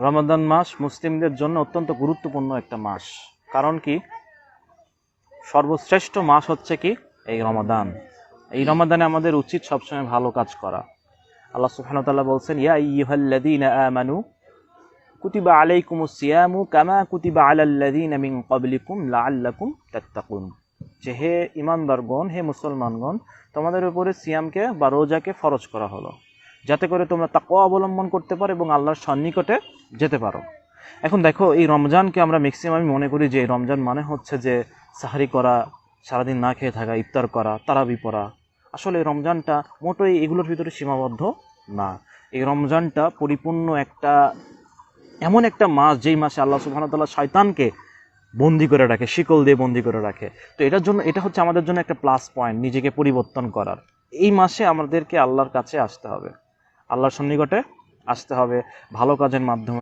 রমাদান মাস মুসলিমদের জন্য অত্যন্ত গুরুত্বপূর্ণ একটা মাস। কারণ কি, সর্বশ্রেষ্ঠ মাস হচ্ছে কি এই রমাদান। এই রমাদানে আমাদের উচিত সবসময় ভালো কাজ করা। আল্লাহ সুবহানাহু ওয়া তাআলা বলছেন, ইয়া আইয়ুহাল্লাযীনা আমানু কুতিবা আলাইকুমুস সিয়ামু কামা কুতিবা আলাল্লাযীনা মিন ক্বাবলিকুম লাআল্লাকুম তাত্তাকুন। যে হে ঈমানদারগণ, হে মুসলমানগণ, তোমাদের উপরে সিয়ামকে বা রোজাকে ফরজ করা হলো যাতে করে তোমরা তাকওয়া অবলম্বন করতে পারো এবং আল্লাহর সন্নিকটে যেতে পারো। এখন দেখো, এই রমজানকে আমরা ম্যাক্সিমামই মনে করি যে রমজান মানে হচ্ছে যে সাহারি করা, সারাদিন না খেয়ে থাকা, ইফতার করা, তারাবি পড়া। আসলে এই রমজানটা মোটেই এগুলোর ভিতরে সীমাবদ্ধ না। এই রমজানটা পরিপূর্ণ এমন একটা মাস, যেই মাসে আল্লাহ সুবহানাহু ওয়া তাআলা শয়তানকে বন্দি করে রাখে, শিকল দিয়ে বন্দি করে রাখে। তো এটা হচ্ছে আমাদের জন্য একটা প্লাস পয়েন্ট, নিজেকে পরিবর্তন করার। এই মাসে আমাদেরকে আল্লাহর কাছে আসতে হবে, আল্লাহর সন্নিকটে আসতে হবে ভালো কাজের মাধ্যমে।